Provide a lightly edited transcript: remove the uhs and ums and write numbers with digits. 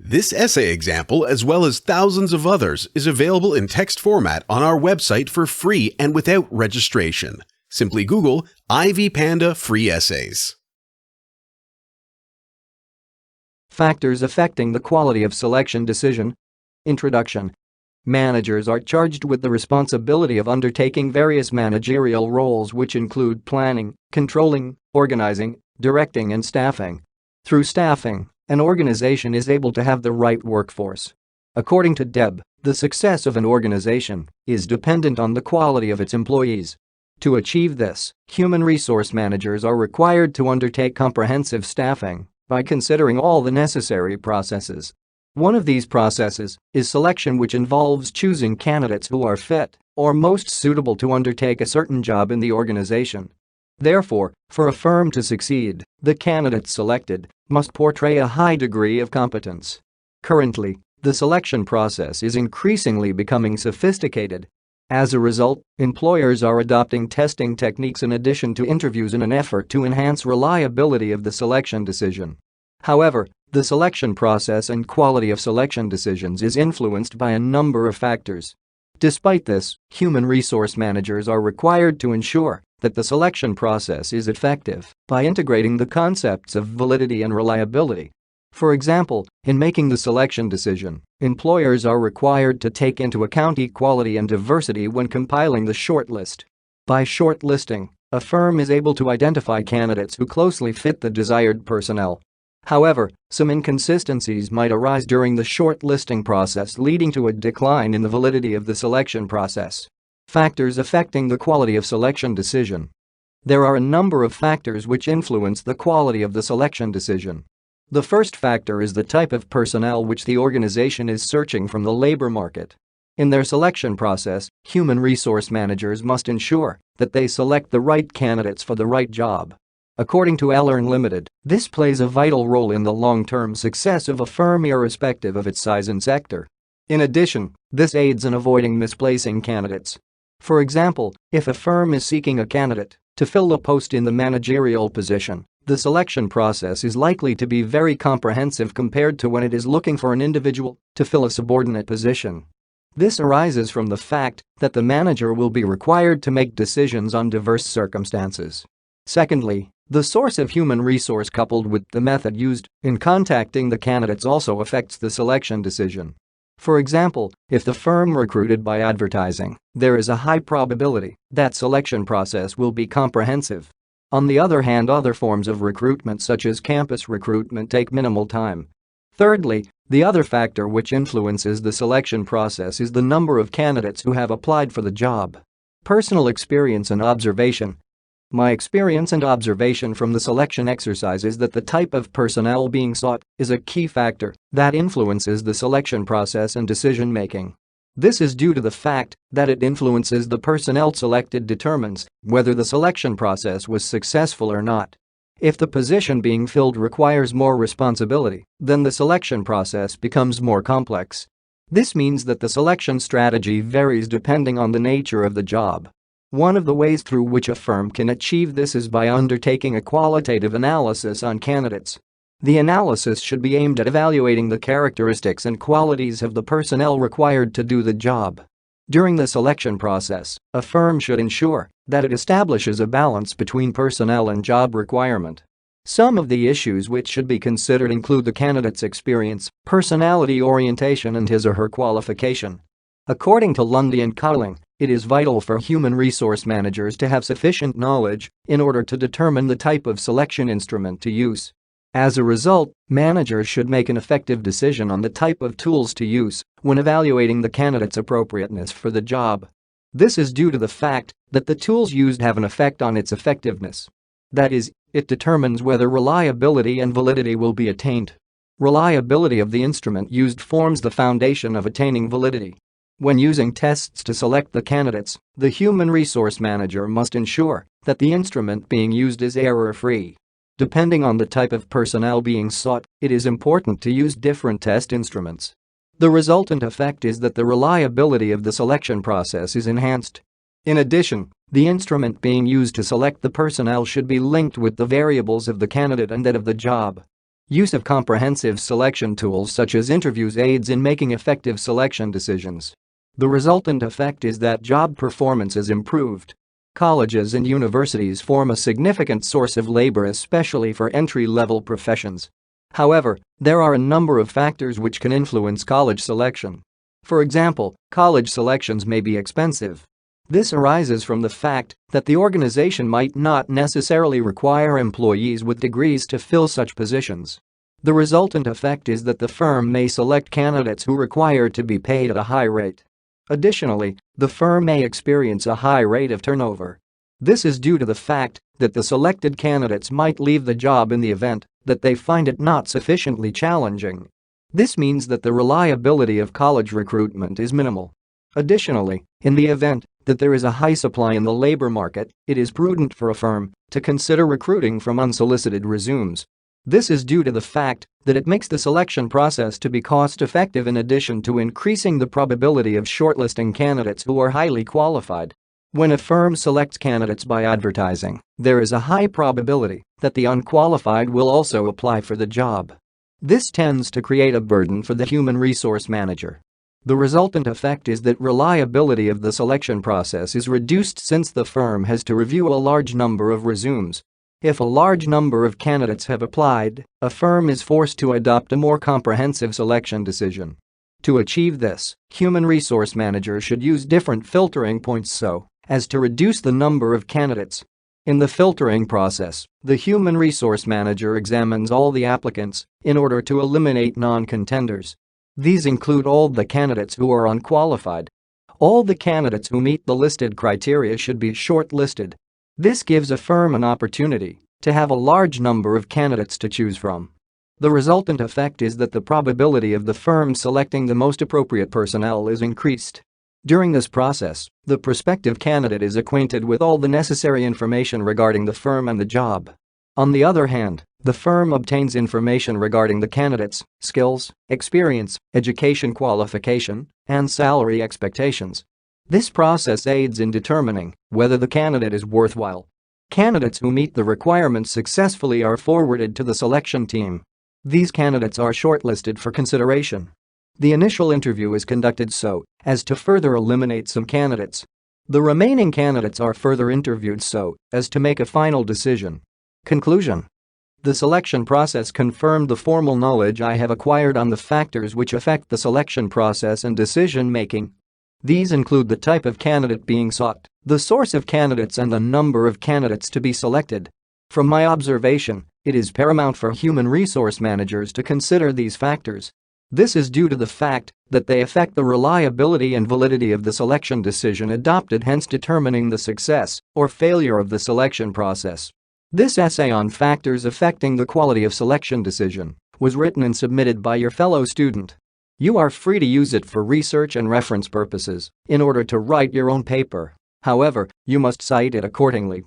This essay example, as well as thousands of others, is available in text format on our website for free and without registration. Simply Google IvyPanda Free Essays. Factors affecting the quality of selection decision. Introduction. Managers are charged with the responsibility of undertaking various managerial roles which include planning, controlling, organizing, directing and staffing. Through staffing, an organization is able to have the right workforce. According to Deb, the success of an organization is dependent on the quality of its employees. To achieve this, human resource managers are required to undertake comprehensive staffing by considering all the necessary processes. One of these processes is selection, which involves choosing candidates who are fit or most suitable to undertake a certain job in the organization. Therefore, for a firm to succeed, the candidates selected must portray a high degree of competence. Currently, the selection process is increasingly becoming sophisticated. As a result, employers are adopting testing techniques in addition to interviews in an effort to enhance reliability of the selection decision. However, the selection process and quality of selection decisions is influenced by a number of factors. Despite this, human resource managers are required to ensure that the selection process is effective by integrating the concepts of validity and reliability. For example, in making the selection decision, employers are required to take into account equality and diversity when compiling the shortlist. By shortlisting, a firm is able to identify candidates who closely fit the desired personnel. However, some inconsistencies might arise during the shortlisting process, leading to a decline in the validity of the selection process. Factors affecting the quality of selection decision. There are a number of factors which influence the quality of the selection decision. The first factor is the type of personnel which the organization is searching from the labor market. In their selection process, human resource managers must ensure that they select the right candidates for the right job. According to Ellern Limited, this plays a vital role in the long-term success of a firm irrespective of its size and sector. In addition, this aids in avoiding misplacing candidates. For example, if a firm is seeking a candidate to fill a post in the managerial position, the selection process is likely to be very comprehensive compared to when it is looking for an individual to fill a subordinate position. This arises from the fact that the manager will be required to make decisions on diverse circumstances. Secondly, the source of human resource coupled with the method used in contacting the candidates also affects the selection decision. For example, if the firm recruited by advertising, there is a high probability that selection process will be comprehensive. On the other hand, other forms of recruitment such as campus recruitment take minimal time. Thirdly, the other factor which influences the selection process is the number of candidates who have applied for the job. Personal experience and observation. My experience and observation from the selection exercise is that the type of personnel being sought is a key factor that influences the selection process and decision-making. This is due to the fact that it influences the personnel selected determines whether the selection process was successful or not. If the position being filled requires more responsibility, then the selection process becomes more complex. This means that the selection strategy varies depending on the nature of the job. One of the ways through which a firm can achieve this is by undertaking a qualitative analysis on candidates. The analysis should be aimed at evaluating the characteristics and qualities of the personnel required to do the job. During the selection process, a firm should ensure that it establishes a balance between personnel and job requirement. Some of the issues which should be considered include the candidate's experience, personality orientation, and his or her qualification. According to Lundy and Cowling, it is vital for human resource managers to have sufficient knowledge in order to determine the type of selection instrument to use. As a result, managers should make an effective decision on the type of tools to use when evaluating the candidate's appropriateness for the job. This is due to the fact that the tools used have an effect on its effectiveness. That is, it determines whether reliability and validity will be attained. Reliability of the instrument used forms the foundation of attaining validity. When using tests to select the candidates, the human resource manager must ensure that the instrument being used is error-free. Depending on the type of personnel being sought, it is important to use different test instruments. The resultant effect is that the reliability of the selection process is enhanced. In addition, the instrument being used to select the personnel should be linked with the variables of the candidate and that of the job. Use of comprehensive selection tools such as interviews aids in making effective selection decisions. The resultant effect is that job performance is improved. Colleges and universities form a significant source of labor, especially for entry-level professions. However, there are a number of factors which can influence college selection. For example, college selections may be expensive. This arises from the fact that the organization might not necessarily require employees with degrees to fill such positions. The resultant effect is that the firm may select candidates who require to be paid at a high rate. Additionally, the firm may experience a high rate of turnover. This is due to the fact that the selected candidates might leave the job in the event that they find it not sufficiently challenging. This means that the reliability of college recruitment is minimal. Additionally, in the event that there is a high supply in the labor market, it is prudent for a firm to consider recruiting from unsolicited resumes. This is due to the fact that it makes the selection process to be cost-effective in addition to increasing the probability of shortlisting candidates who are highly qualified. When a firm selects candidates by advertising, there is a high probability that the unqualified will also apply for the job. This tends to create a burden for the human resource manager. The resultant effect is that reliability of the selection process is reduced since the firm has to review a large number of resumes. If a large number of candidates have applied, a firm is forced to adopt a more comprehensive selection decision. To achieve this, human resource managers should use different filtering points so as to reduce the number of candidates. In the filtering process, the human resource manager examines all the applicants in order to eliminate non-contenders. These include all the candidates who are unqualified. All the candidates who meet the listed criteria should be shortlisted. This gives a firm an opportunity to have a large number of candidates to choose from. The resultant effect is that the probability of the firm selecting the most appropriate personnel is increased. During this process, the prospective candidate is acquainted with all the necessary information regarding the firm and the job. On the other hand, the firm obtains information regarding the candidate's skills, experience, education qualification, and salary expectations. This process aids in determining whether the candidate is worthwhile. Candidates who meet the requirements successfully are forwarded to the selection team. These candidates are shortlisted for consideration. The initial interview is conducted so as to further eliminate some candidates. The remaining candidates are further interviewed so as to make a final decision. Conclusion. The selection process confirmed the formal knowledge I have acquired on the factors which affect the selection process and decision-making. These include the type of candidate being sought, the source of candidates, and the number of candidates to be selected. From my observation, it is paramount for human resource managers to consider these factors. This is due to the fact that they affect the reliability and validity of the selection decision adopted, hence determining the success or failure of the selection process. This essay on factors affecting the quality of selection decision was written and submitted by your fellow student. You are free to use it for research and reference purposes in order to write your own paper. However, you must cite it accordingly.